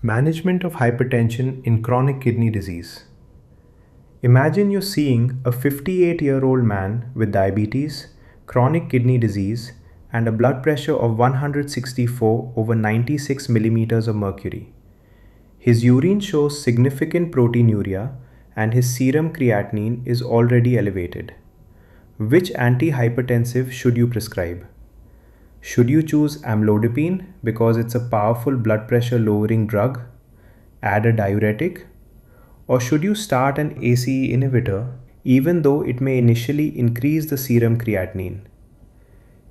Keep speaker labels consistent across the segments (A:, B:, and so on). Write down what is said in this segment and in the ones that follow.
A: Management of hypertension in chronic kidney disease. Imagine you're seeing a 58-year-old man with diabetes, chronic kidney disease, and a blood pressure of 164 over 96 millimeters of mercury. His urine shows significant proteinuria and his serum creatinine is already elevated. Which antihypertensive should you prescribe? Should you choose amlodipine because it's a powerful blood pressure lowering drug, add a diuretic, or should you start an ACE inhibitor even though it may initially increase the serum creatinine?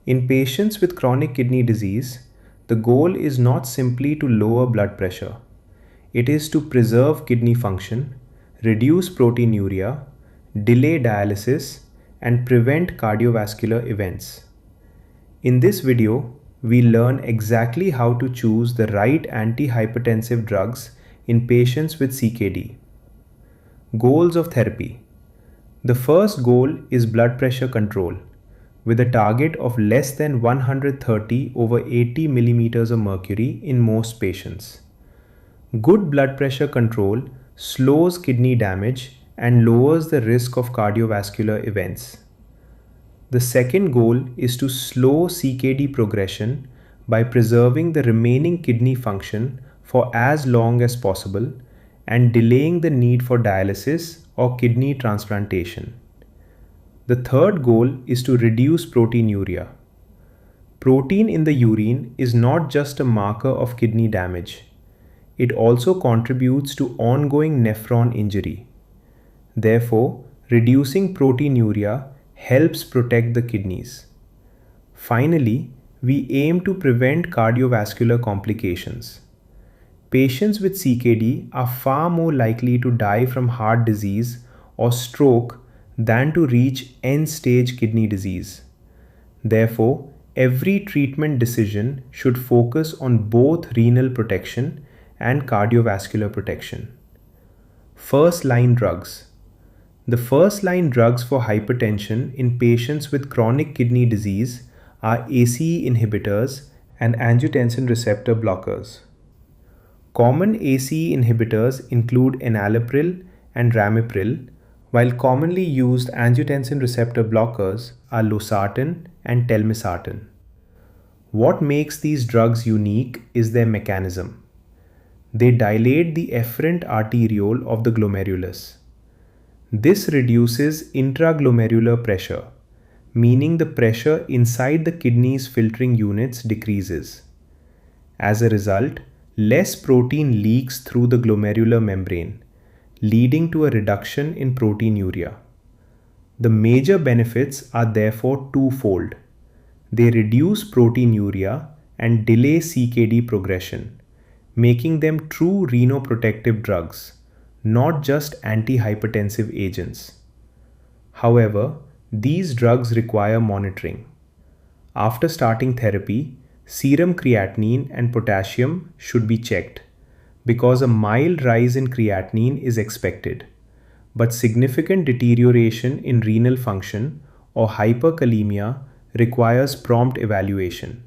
A: In patients with chronic kidney disease, the goal is not simply to lower blood pressure. It is to preserve kidney function, reduce proteinuria, delay dialysis, and prevent cardiovascular events. In this video, we learn exactly how to choose the right antihypertensive drugs in patients with CKD. Goals of therapy. The first goal is blood pressure control, with a target of less than 130 over 80 millimeters of mercury in most patients. Good blood pressure control slows kidney damage and lowers the risk of cardiovascular events. The second goal is to slow CKD progression by preserving the remaining kidney function for as long as possible and delaying the need for dialysis or kidney transplantation. The third goal is to reduce proteinuria. Protein in the urine is not just a marker of kidney damage. It also contributes to ongoing nephron injury. Therefore, reducing proteinuria helps protect the kidneys. Finally, we aim to prevent cardiovascular complications. Patients with CKD are far more likely to die from heart disease or stroke than to reach end-stage kidney disease. Therefore, every treatment decision should focus on both renal protection and cardiovascular protection. First-line drugs. The first-line drugs for hypertension in patients with chronic kidney disease are ACE inhibitors and angiotensin receptor blockers. Common ACE inhibitors include enalapril and ramipril, while commonly used angiotensin receptor blockers are losartan and telmisartan. What makes these drugs unique is their mechanism. They dilate the efferent arteriole of the glomerulus. This reduces intraglomerular pressure, meaning the pressure inside the kidney's filtering units decreases. As a result, less protein leaks through the glomerular membrane, leading to a reduction in proteinuria. The major benefits are therefore twofold. They reduce proteinuria and delay CKD progression, making them true renoprotective drugs, not just antihypertensive agents. However, these drugs require monitoring. After starting therapy, serum creatinine and potassium should be checked because a mild rise in creatinine is expected, but significant deterioration in renal function or hyperkalemia requires prompt evaluation.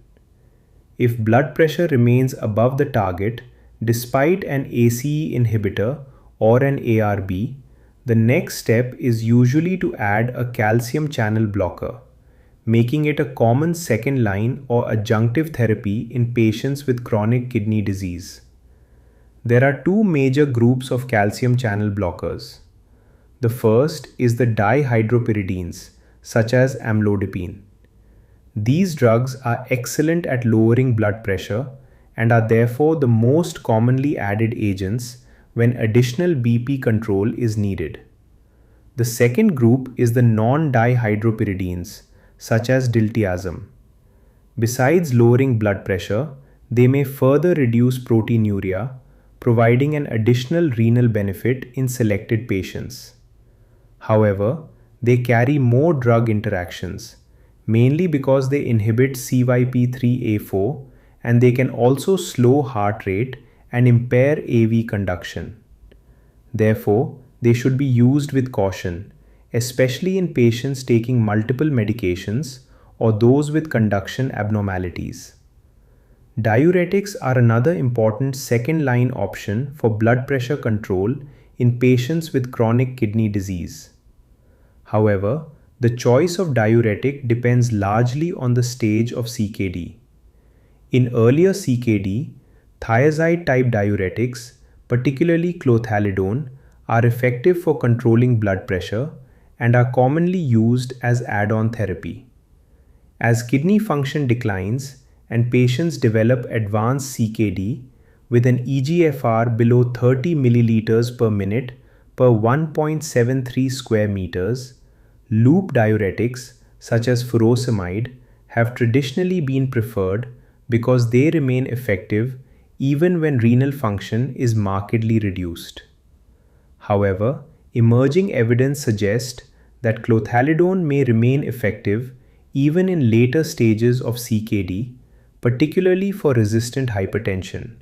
A: If blood pressure remains above the target despite an ACE inhibitor or an ARB, the next step is usually to add a calcium channel blocker, making it a common second line or adjunctive therapy in patients with chronic kidney disease. There are two major groups of calcium channel blockers. The first is the dihydropyridines, such as amlodipine. These drugs are excellent at lowering blood pressure and are therefore the most commonly added agents when additional BP control is needed. The second group is the non-dihydropyridines, such as diltiazem. Besides lowering blood pressure, they may further reduce proteinuria, providing an additional renal benefit in selected patients. However, they carry more drug interactions, mainly because they inhibit CYP3A4 and they can also slow heart rate and impair AV conduction. Therefore, they should be used with caution, especially in patients taking multiple medications or those with conduction abnormalities. Diuretics are another important second-line option for blood pressure control in patients with chronic kidney disease. However, the choice of diuretic depends largely on the stage of CKD. In earlier CKD, thiazide-type diuretics, particularly clothalidone, are effective for controlling blood pressure and are commonly used as add-on therapy. As kidney function declines and patients develop advanced CKD with an eGFR below 30 milliliters per minute per 1.73 square meters, loop diuretics such as furosemide have traditionally been preferred because they remain effective even when renal function is markedly reduced. However, emerging evidence suggests that clothalidone may remain effective even in later stages of CKD, particularly for resistant hypertension,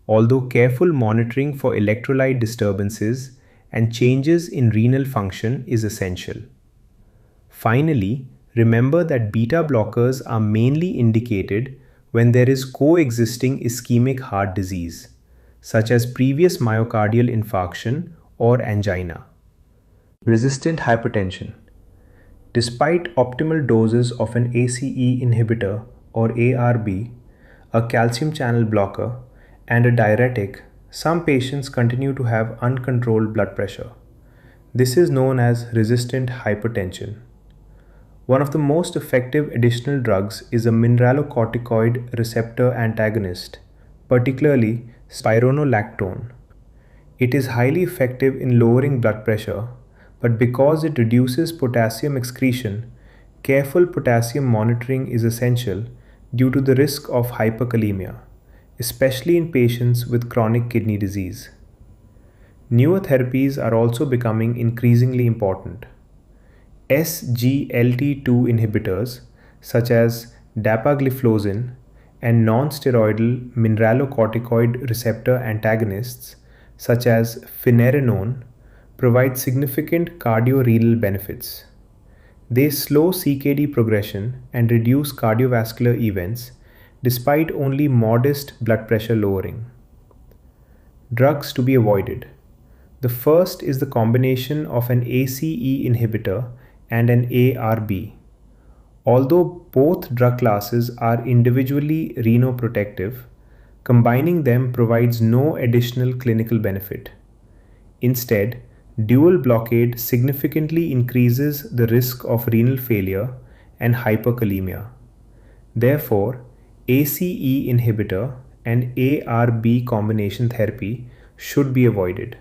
A: although careful monitoring for electrolyte disturbances and changes in renal function is essential. Finally, remember that beta blockers are mainly indicated when there is coexisting ischemic heart disease, such as previous myocardial infarction or angina. Resistant hypertension. Despite optimal doses of an ACE inhibitor or ARB, a calcium channel blocker, and a diuretic, some patients continue to have uncontrolled blood pressure. This is known as resistant hypertension. One of the most effective additional drugs is a mineralocorticoid receptor antagonist, particularly spironolactone. It is highly effective in lowering blood pressure, but because it reduces potassium excretion, careful potassium monitoring is essential due to the risk of hyperkalemia, especially in patients with chronic kidney disease. Newer therapies are also becoming increasingly important. SGLT2 inhibitors such as dapagliflozin and non-steroidal mineralocorticoid receptor antagonists such as finerenone provide significant cardiorenal benefits. They slow CKD progression and reduce cardiovascular events despite only modest blood pressure lowering. Drugs to be avoided. The first is the combination of an ACE inhibitor and an ARB. Although both drug classes are individually renoprotective, combining them provides no additional clinical benefit. Instead, dual blockade significantly increases the risk of renal failure and hyperkalemia. Therefore, ACE inhibitor and ARB combination therapy should be avoided.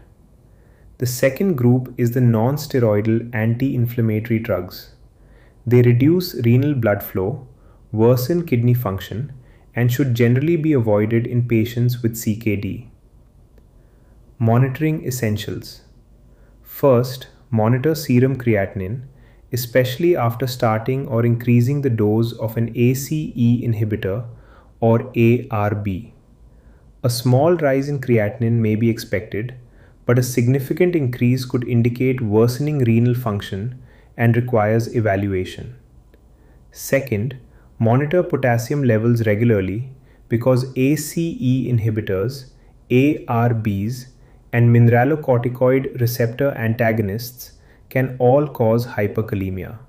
A: The second group is the non-steroidal anti-inflammatory drugs. They reduce renal blood flow, worsen kidney function, and should generally be avoided in patients with CKD. Monitoring essentials. First, monitor serum creatinine, especially after starting or increasing the dose of an ACE inhibitor or ARB. A small rise in creatinine may be expected, but a significant increase could indicate worsening renal function and requires evaluation. Second, monitor potassium levels regularly because ACE inhibitors, ARBs, and mineralocorticoid receptor antagonists can all cause hyperkalemia.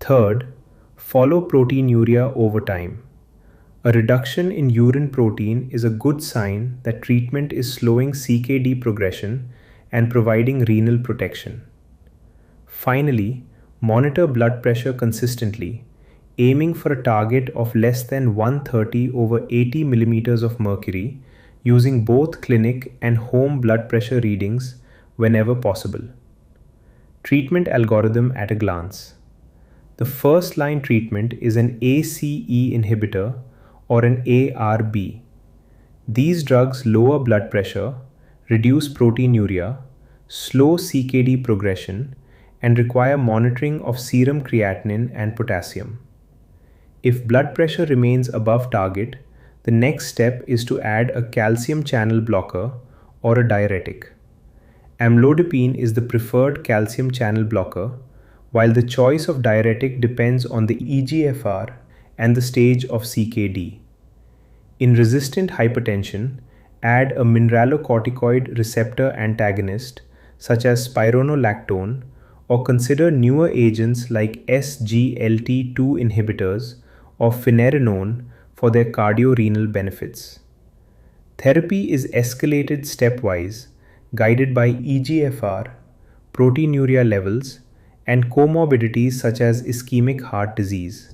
A: Third, follow proteinuria over time. A reduction in urine protein is a good sign that treatment is slowing CKD progression and providing renal protection. Finally, monitor blood pressure consistently, aiming for a target of less than 130 over 80 millimeters of mercury, using both clinic and home blood pressure readings whenever possible. Treatment algorithm at a glance. The first-line treatment is an ACE inhibitor or an ARB. These drugs lower blood pressure, reduce proteinuria, slow CKD progression, and require monitoring of serum creatinine and potassium. If blood pressure remains above target, the next step is to add a calcium channel blocker or a diuretic. Amlodipine is the preferred calcium channel blocker, while the choice of diuretic depends on the eGFR and the stage of CKD. In resistant hypertension, add a mineralocorticoid receptor antagonist such as spironolactone, or consider newer agents like SGLT2 inhibitors or finerenone for their cardiorenal benefits. Therapy is escalated stepwise, guided by eGFR, proteinuria levels, and comorbidities such as ischemic heart disease.